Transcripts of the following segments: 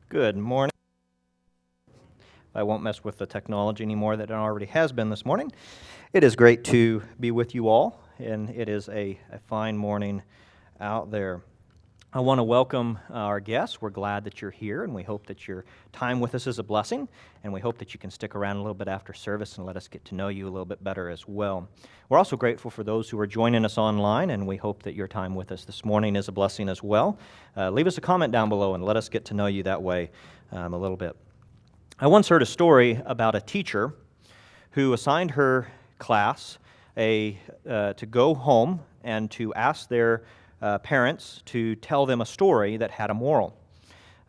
Good morning. I won't mess with the technology anymore that it already has been this morning. It is great to be with you all, and it is a fine morning out there. I want to welcome our guests. We're glad that you're here, and we hope that your time with us is a blessing, and we hope that you can stick around a little bit after service and let us get to know you a little bit better as well. We're also grateful for those who are joining us online, and we hope that your time with us this morning is a blessing as well. Leave us a comment down below and let us get to know you that way a little bit. I once heard a story about a teacher who assigned her class to go home and to ask their parents to tell them a story that had a moral.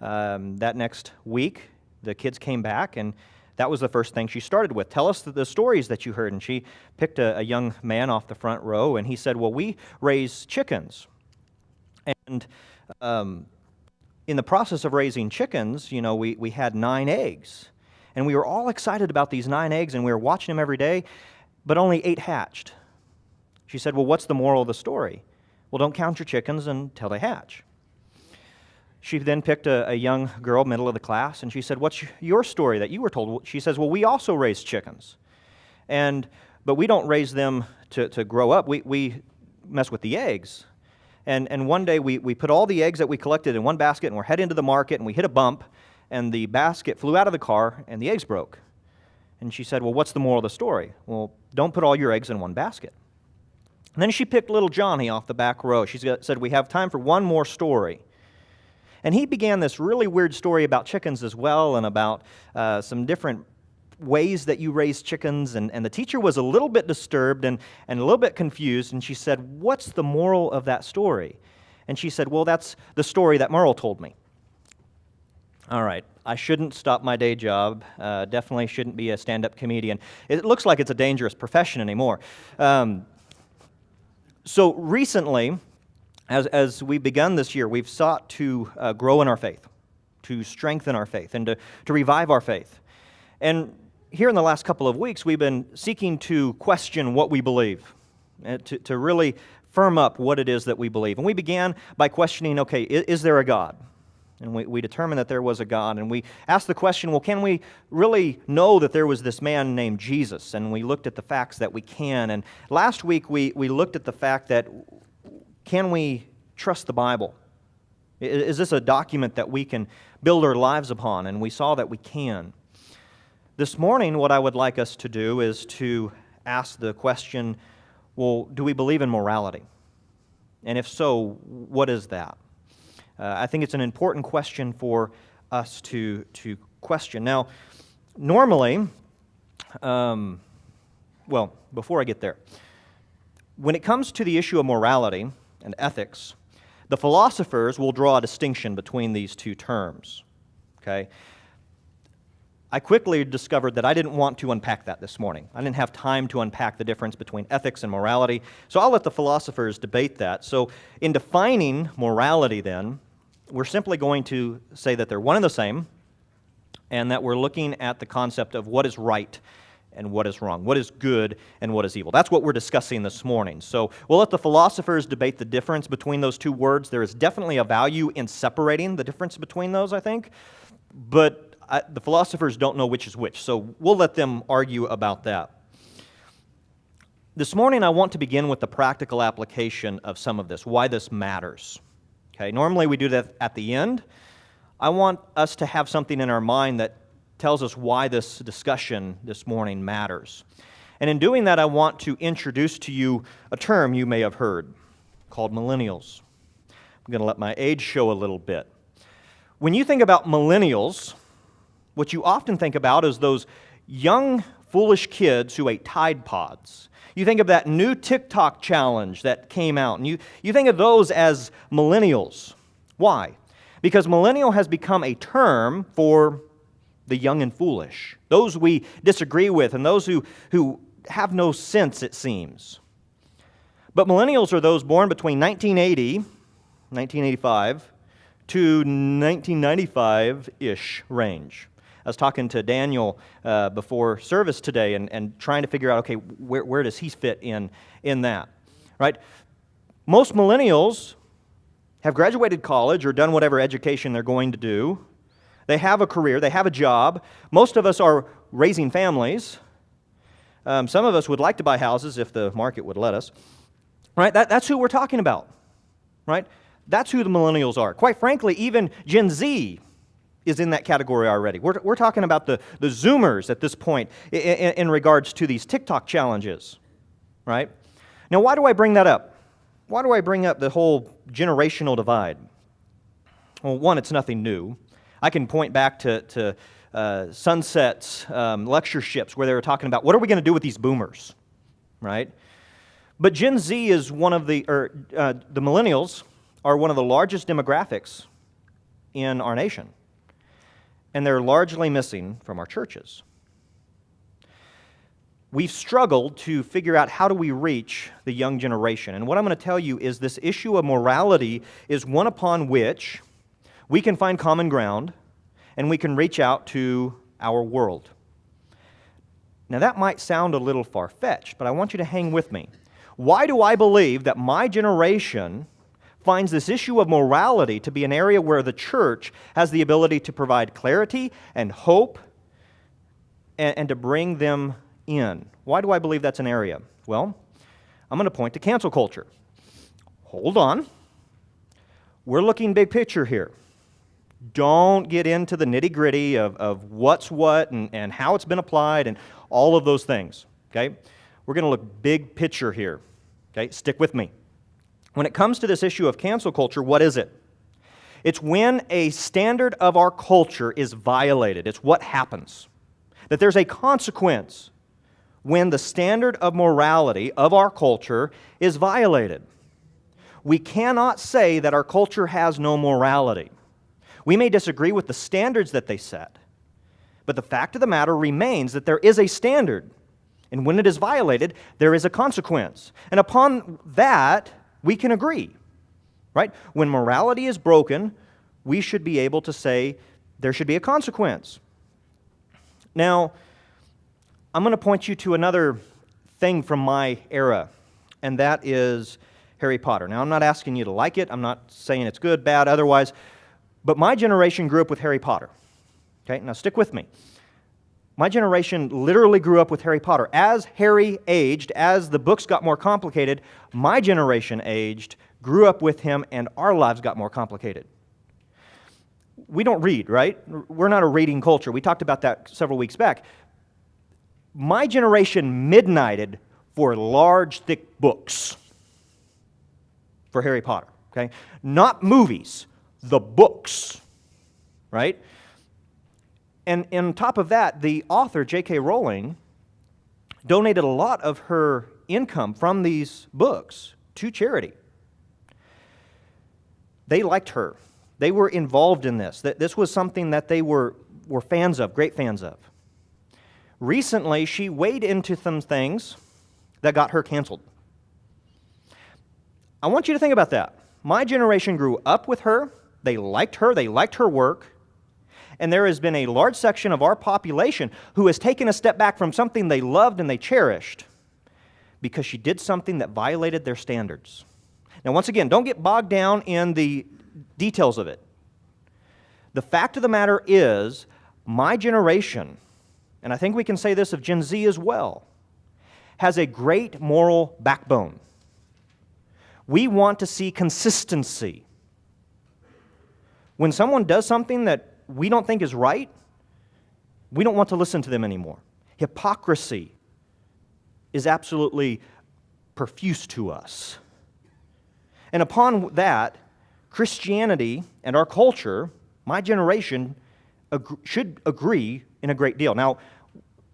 That next week, the kids came back, and that was the first thing she started with. Tell us the stories that you heard. And she picked a young man off the front row, and he said, well, we raise chickens. And in the process of raising chickens, we had 9 eggs. And we were all excited about these 9 eggs, and we were watching them every day, but only 8 hatched. She said, well, what's the moral of the story? Well, don't count your chickens until they hatch. She then picked a young girl, middle of the class, and she said, what's your story that you were told? She says, well, we also raise chickens, but we don't raise them to grow up. We mess with the eggs. And one day we put all the eggs that we collected in one basket, and we're heading to the market, and we hit a bump, and the basket flew out of the car, and the eggs broke. And she said, well, what's the moral of the story? Well, don't put all your eggs in one basket. And then she picked little Johnny off the back row. She said, we have time for one more story. And he began this really weird story about chickens as well, and about some different ways that you raise chickens. And the teacher was a little bit disturbed and a little bit confused. And she said, what's the moral of that story? And she said, well, that's the story that Merle told me. All right, I shouldn't stop my day job. Definitely shouldn't be a stand-up comedian. It looks like it's a dangerous profession anymore. So recently, as we've begun this year, we've sought to grow in our faith, to strengthen our faith, and to revive our faith. And here in the last couple of weeks, we've been seeking to question what we believe, to really firm up what it is that we believe. And we began by questioning, okay, is there a God? And we determined that there was a God. And we asked the question, well, can we really know that there was this man named Jesus? And we looked at the facts that we can. And last week, we looked at the fact that, can we trust the Bible? Is this a document that we can build our lives upon? And we saw that we can. This morning, what I would like us to do is to ask the question, well, do we believe in morality? And if so, what is that? I think it's an important question for us to question. Now, normally, before I get there, when it comes to the issue of morality and ethics, the philosophers will draw a distinction between these two terms. Okay? I quickly discovered that I didn't want to unpack that this morning. I didn't have time to unpack the difference between ethics and morality, so I'll let the philosophers debate that. So in defining morality then, we're simply going to say that they're one and the same, and that we're looking at the concept of what is right and what is wrong, what is good and what is evil. That's what we're discussing this morning. So we'll let the philosophers debate the difference between those two words. There is definitely a value in separating the difference between those, I think, but the philosophers don't know which is which, so we'll let them argue about that. This morning I want to begin with the practical application of some of this, why this matters. Okay, normally we do that at the end. I want us to have something in our mind that tells us why this discussion this morning matters. And in doing that, I want to introduce to you a term you may have heard called millennials. I'm going to let my age show a little bit. When you think about millennials, what you often think about is those young, foolish kids who ate Tide Pods. You think of that new TikTok challenge that came out, and you think of those as millennials. Why? Because millennial has become a term for the young and foolish, those we disagree with, and those who have no sense, it seems. But millennials are those born between 1985 to 1995-ish range. I was talking to Daniel before service today and trying to figure out, okay, where does he fit in that, right? Most millennials have graduated college or done whatever education they're going to do. They have a career. They have a job. Most of us are raising families. Some of us would like to buy houses if the market would let us. Right? That's who we're talking about. Right? That's who the millennials are. Quite frankly, even Gen Z is in that category already. We're talking about the Zoomers at this point in regards to these TikTok challenges. Right? Now, why do I bring that up? Why do I bring up the whole generational divide? Well, one, it's nothing new. I can point back to Sunset's lectureships where they were talking about what are we going to do with these boomers, right? But Gen Z is one of the millennials are one of the largest demographics in our nation, and they're largely missing from our churches. We've struggled to figure out how do we reach the young generation. And what I'm going to tell you is this issue of morality is one upon which we can find common ground and we can reach out to our world. Now that might sound a little far-fetched, but I want you to hang with me. Why do I believe that my generation finds this issue of morality to be an area where the church has the ability to provide clarity and hope and to bring them in? Why do I believe that's an area? Well, I'm going to point to cancel culture. Hold on. We're looking big picture here. Don't get into the nitty-gritty of what's what and how it's been applied and all of those things, okay? We're going to look big picture here, okay? Stick with me. When it comes to this issue of cancel culture, what is it? It's when a standard of our culture is violated. It's what happens. That there's a consequence when the standard of morality of our culture is violated. We cannot say that our culture has no morality. We may disagree with the standards that they set, but the fact of the matter remains that there is a standard, and when it is violated, there is a consequence. And upon that, we can agree, right? When morality is broken, we should be able to say there should be a consequence. Now, I'm going to point you to another thing from my era, and that is Harry Potter. Now, I'm not asking you to like it. I'm not saying it's good, bad, otherwise, but my generation grew up with Harry Potter. Okay, now stick with me. My generation literally grew up with Harry Potter. As Harry aged, as the books got more complicated, my generation aged, grew up with him, and our lives got more complicated. We don't read, right? We're not a reading culture. We talked about that several weeks back. My generation midnighted for large, thick books for Harry Potter, okay? Not movies, the books, right? And on top of that, the author, J.K. Rowling, donated a lot of her income from these books to charity. They liked her. They were involved in this. This was something that they were fans of, great fans of. Recently, she weighed into some things that got her canceled. I want you to think about that. My generation grew up with her, they liked her work, and there has been a large section of our population who has taken a step back from something they loved and they cherished because she did something that violated their standards. Now, once again, don't get bogged down in the details of it. The fact of the matter is, my generation, and I think we can say this of Gen Z as well, has a great moral backbone. We want to see consistency. When someone does something that we don't think is right, we don't want to listen to them anymore. Hypocrisy is absolutely profuse to us. And upon that, Christianity and our culture, my generation, should agree in a great deal. Now,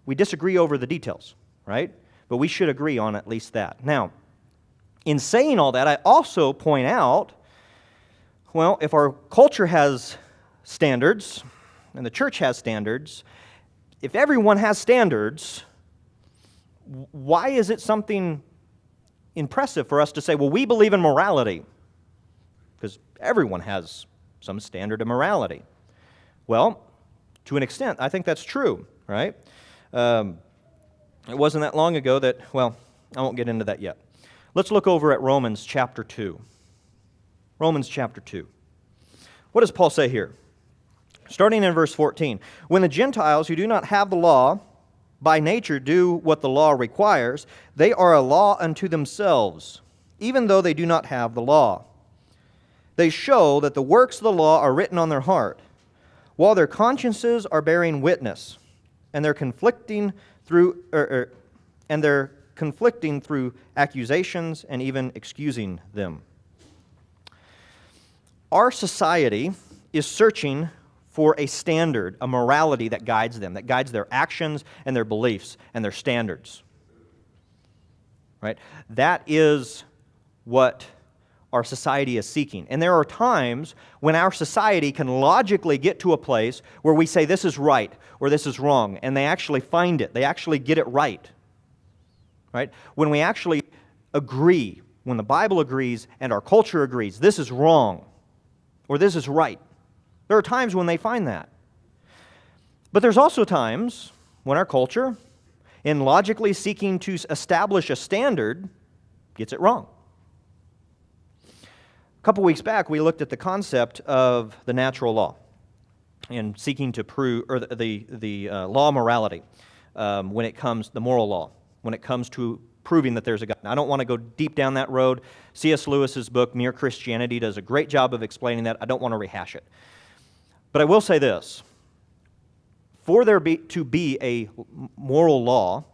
we disagree over the details, right? But we should agree on at least that. Now, in saying all that, I also point out, well, if our culture has standards and the church has standards, if everyone has standards, why is it something impressive for us to say, well, we believe in morality? Because everyone has some standard of morality. Well, to an extent, I think that's true, right? It wasn't that long ago that, well, I won't get into that yet. Let's look over at Romans chapter 2. Romans chapter 2. What does Paul say here? Starting in verse 14. When the Gentiles who do not have the law by nature do what the law requires, they are a law unto themselves, even though they do not have the law. They show that the works of the law are written on their heart, while their consciences are bearing witness, and they're conflicting through accusations and even excusing them. Our society is searching for a standard, a morality that guides them, that guides their actions and their beliefs and their standards. Right? That is what our society is seeking. And there are times when our society can logically get to a place where we say this is right or this is wrong, and they actually find it. They actually get it right. Right? When we actually agree, when the Bible agrees and our culture agrees, this is wrong or this is right. There are times when they find that. But there's also times when our culture, in logically seeking to establish a standard, gets it wrong. A couple weeks back, we looked at the concept of the natural law and seeking to prove, or the law of morality, when it comes, the moral law, when it comes to proving that there's a God. Now, I don't want to go deep down that road. C.S. Lewis's book, Mere Christianity, does a great job of explaining that. I don't want to rehash it. But I will say this. For there to be a moral law,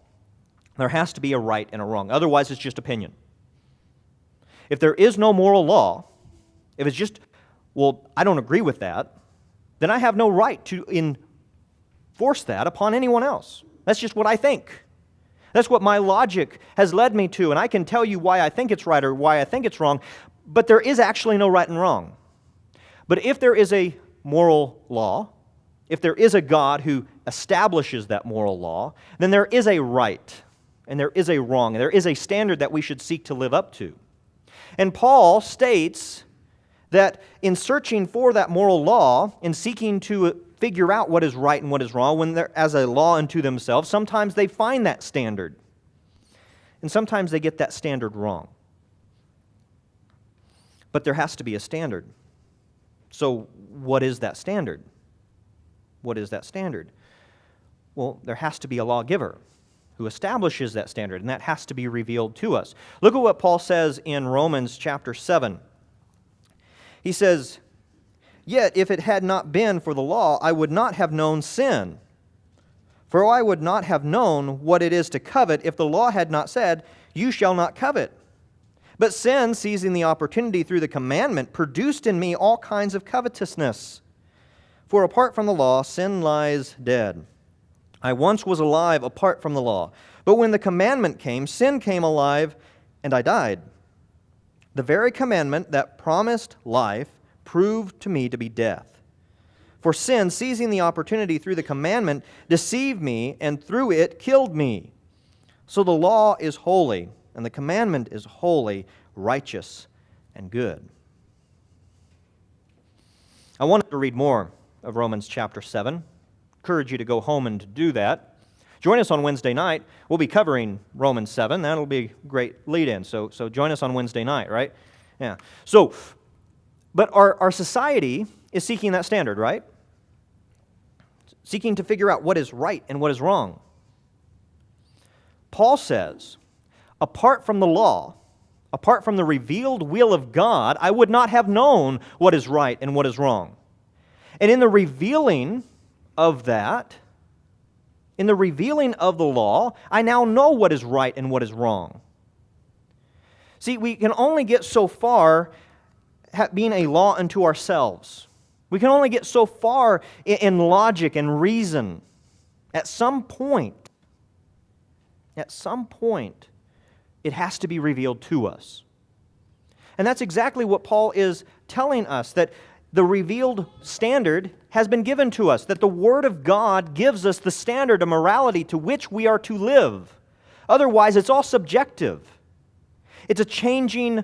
there has to be a right and a wrong. Otherwise, it's just opinion. If there is no moral law, if it's just, well, I don't agree with that, then I have no right to enforce that upon anyone else. That's just what I think. That's what my logic has led me to, and I can tell you why I think it's right or why I think it's wrong, but there is actually no right and wrong. But if there is a moral law, if there is a God who establishes that moral law, then there is a right and there is a wrong, and there is a standard that we should seek to live up to. And Paul states that in searching for that moral law, in seeking to figure out what is right and what is wrong, when they're as a law unto themselves, sometimes they find that standard. And sometimes they get that standard wrong. But there has to be a standard. So what is that standard? What is that standard? Well, there has to be a lawgiver who establishes that standard, and that has to be revealed to us. Look at what Paul says in Romans chapter 7. He says, "Yet if it had not been for the law, I would not have known sin. For I would not have known what it is to covet if the law had not said, 'You shall not covet.' But sin, seizing the opportunity through the commandment, produced in me all kinds of covetousness. For apart from the law, sin lies dead. I once was alive apart from the law. But when the commandment came, sin came alive, and I died. The very commandment that promised life proved to me to be death. For sin, seizing the opportunity through the commandment, deceived me, and through it killed me. So the law is holy, and the commandment is holy, righteous, and good." I wanted to read more of Romans chapter 7. Encourage you to go home and to do that. Join us on Wednesday night. We'll be covering Romans 7. That'll be a great lead-in. So join us on Wednesday night, right? Yeah. But our society is seeking that standard, right? Seeking to figure out what is right and what is wrong. Paul says, apart from the law, apart from the revealed will of God, I would not have known what is right and what is wrong. And in the revealing of that, in the revealing of the law, I now know what is right and what is wrong. See, we can only get so far being a law unto ourselves. We can only get so far in logic and reason. At some point, it has to be revealed to us. And that's exactly what Paul is telling us, that the revealed standard has been given to us, that the Word of God gives us the standard of morality to which we are to live. Otherwise, it's all subjective. It's a changing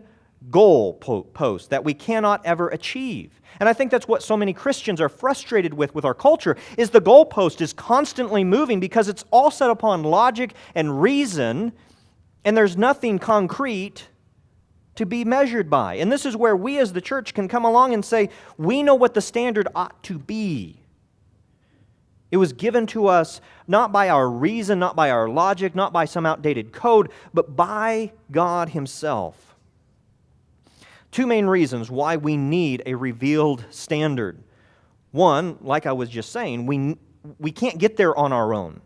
goal post that we cannot ever achieve. And I think that's what so many Christians are frustrated with our culture, is the goalpost is constantly moving because it's all set upon logic and reason, and there's nothing concrete to be measured by. And this is where we as the church can come along and say, we know what the standard ought to be. It was given to us not by our reason, not by our logic, not by some outdated code, but by God Himself. Two main reasons why we need a revealed standard. One, like I was just saying, we can't get there on our own.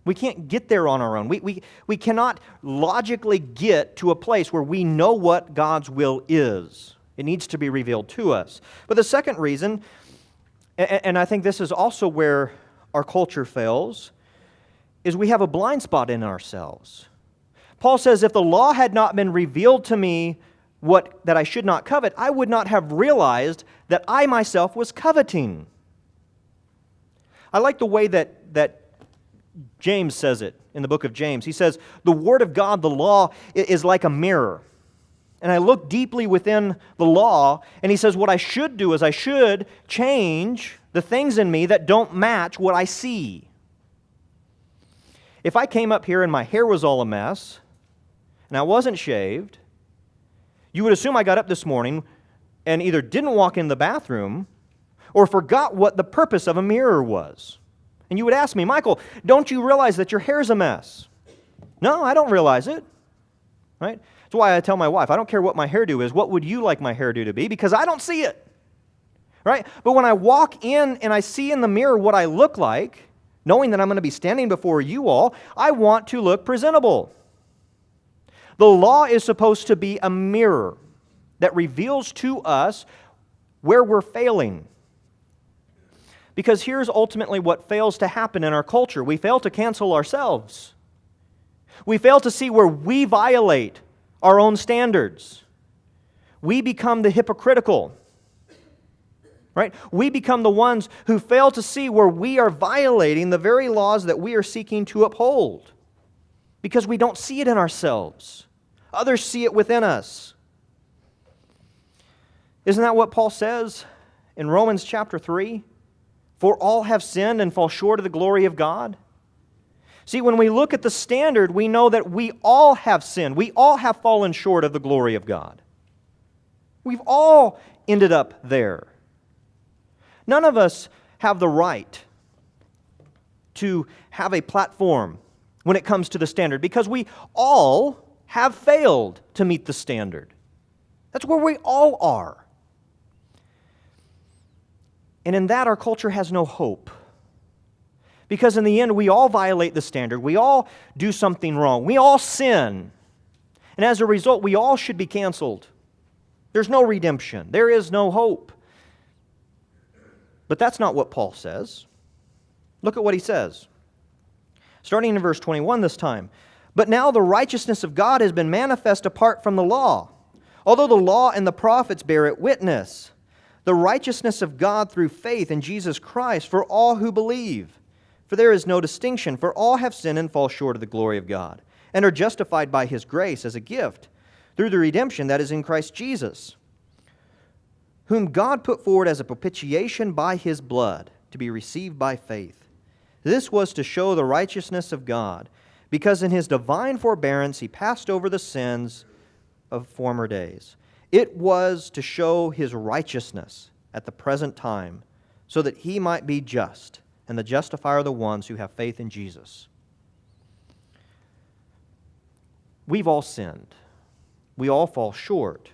We can't get there on our own. We cannot logically get to a place where we know what God's will is. It needs to be revealed to us. But the second reason, and I think this is also where our culture fails, is we have a blind spot in ourselves. Paul says, if the law had not been revealed to me that I should not covet, I would not have realized that I myself was coveting. I like the way that James says it in the book of James. He says, the Word of God, the law, is like a mirror. And I look deeply within the law, and he says what I should do is I should change the things in me that don't match what I see. If I came up here and my hair was all a mess, and I wasn't shaved, you would assume I got up this morning and either didn't walk in the bathroom or forgot what the purpose of a mirror was. And you would ask me, Michael, don't you realize that your hair's a mess? No, I don't realize it. Right? That's why I tell my wife, I don't care what my hairdo is. What would you like my hairdo to be? Because I don't see it. Right? But when I walk in and I see in the mirror what I look like, knowing that I'm going to be standing before you all, I want to look presentable. The law is supposed to be a mirror that reveals to us where we're failing. Because here's ultimately what fails to happen in our culture. We fail to cancel ourselves. We fail to see where we violate our own standards. We become the hypocritical. Right? We become the ones who fail to see where we are violating the very laws that we are seeking to uphold. Because we don't see it in ourselves. Others see it within us. Isn't that what Paul says in Romans chapter 3? For all have sinned and fall short of the glory of God. See, when we look at the standard, we know that we all have sinned. We all have fallen short of the glory of God. We've all ended up there. None of us have the right to have a platform when it comes to the standard because we all have failed to meet the standard. That's where we all are. And in that, our culture has no hope. Because in the end, we all violate the standard. We all do something wrong. We all sin. And as a result, we all should be canceled. There's no redemption. There is no hope. But that's not what Paul says. Look at what he says. Starting in verse 21 this time. But now the righteousness of God has been manifest apart from the law. Although the law and the prophets bear it witness. The righteousness of God through faith in Jesus Christ for all who believe. For there is no distinction, for all have sinned and fall short of the glory of God, and are justified by His grace as a gift, through the redemption that is in Christ Jesus, whom God put forward as a propitiation by His blood, to be received by faith. This was to show the righteousness of God, because in His divine forbearance He passed over the sins of former days. It was to show His righteousness at the present time, so that He might be just, and the justifier of the ones who have faith in Jesus. We've all sinned. We all fall short.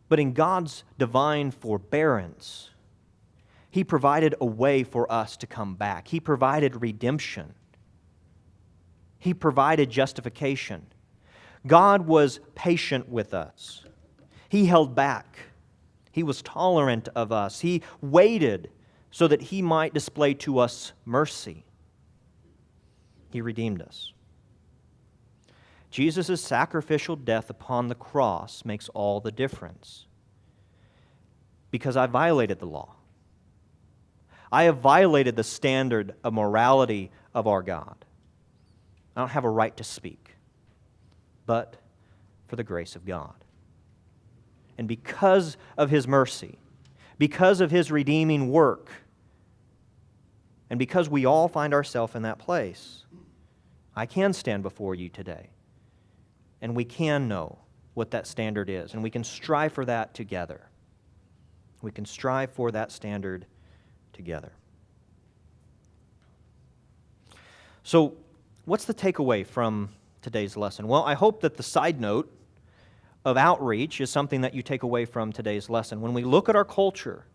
But in God's divine forbearance, He provided a way for us to come back. He provided redemption. He provided justification. God was patient with us. He held back. He was tolerant of us. He waited so that He might display to us mercy. He redeemed us. Jesus' sacrificial death upon the cross makes all the difference. Because I violated the law. I have violated the standard of morality of our God. I don't have a right to speak, but for the grace of God. And because of His mercy, because of His redeeming work, and because we all find ourselves in that place, I can stand before you today. And we can know what that standard is. And we can strive for that together. We can strive for that standard together. So, what's the takeaway from today's lesson? Well, I hope that the side note of outreach is something that you take away from today's lesson. When we look at our culture,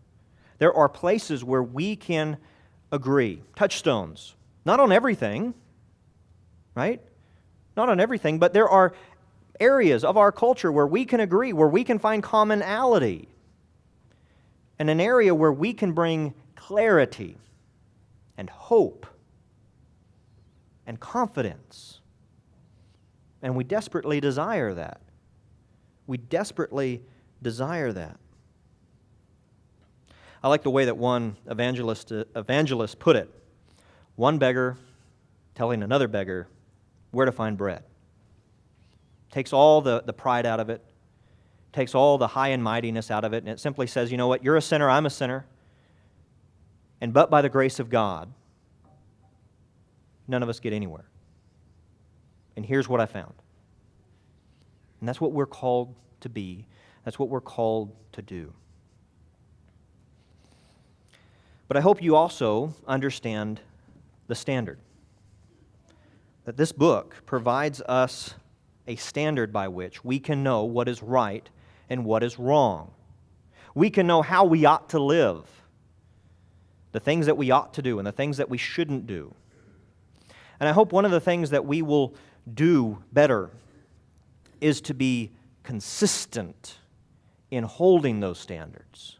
there are places where we can agree, touchstones, not on everything, right? Not on everything, but there are areas of our culture where we can agree, where we can find commonality, and an area where we can bring clarity and hope and confidence. And we desperately desire that. We desperately desire that. I like the way that one evangelist put it. One beggar telling another beggar where to find bread. Takes all the pride out of it, takes all the high and mightiness out of it, and it simply says, you know what, you're a sinner, I'm a sinner, and but by the grace of God, none of us get anywhere. And here's what I found. And that's what we're called to be. That's what we're called to do. But I hope you also understand the standard. That this book provides us a standard by which we can know what is right and what is wrong. We can know how we ought to live, the things that we ought to do and the things that we shouldn't do. And I hope one of the things that we will do better is to be consistent in holding those standards.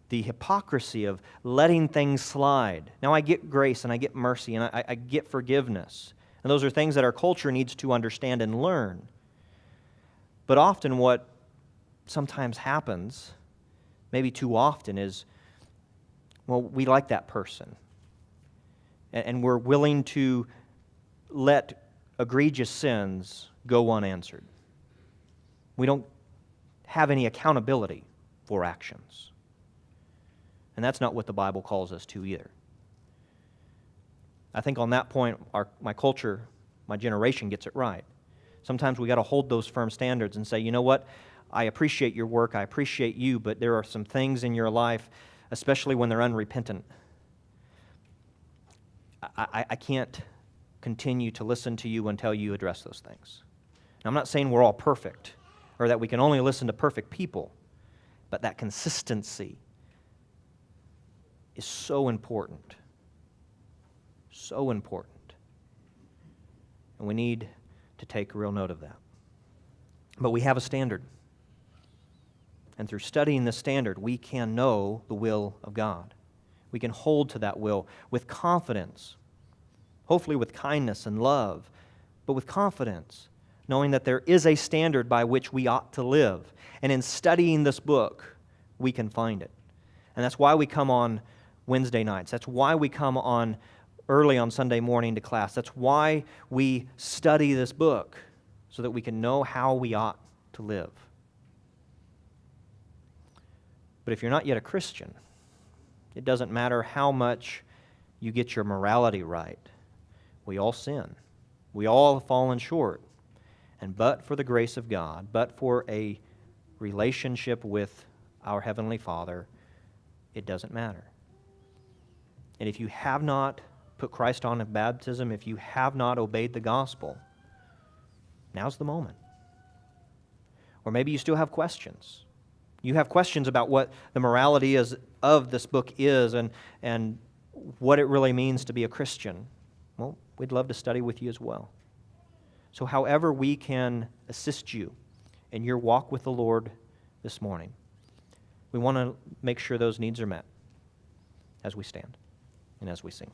The hypocrisy of letting things slide. Now I get grace and I get mercy and I get forgiveness. And those are things that our culture needs to understand and learn. But often what sometimes happens, maybe too often, is, well, we like that person. And we're willing to let egregious sins go unanswered. We don't have any accountability for actions. And that's not what the Bible calls us to either. I think on that point, my culture, my generation gets it right. Sometimes we got to hold those firm standards and say, you know what, I appreciate your work, I appreciate you, but there are some things in your life, especially when they're unrepentant, I can't continue to listen to you until you address those things. Now, I'm not saying we're all perfect or that we can only listen to perfect people, but that consistency is so important. So important. And we need to take real note of that. But we have a standard. And through studying the standard, we can know the will of God. We can hold to that will with confidence, hopefully with kindness and love, but with confidence, knowing that there is a standard by which we ought to live. And in studying this book, we can find it. And that's why we come on Wednesday nights. That's why we come on early on Sunday morning to class. That's why we study this book, so that we can know how we ought to live. But if you're not yet a Christian, it doesn't matter how much you get your morality right. We all sin. We all have fallen short. And but for the grace of God, but for a relationship with our Heavenly Father, it doesn't matter. And if you have not put Christ on in baptism, if you have not obeyed the gospel, now's the moment. Or maybe you still have questions. You have questions about what the morality is of this book is and what it really means to be a Christian. Well, we'd love to study with you as well. So however we can assist you in your walk with the Lord this morning, we want to make sure those needs are met as we stand and as we sing.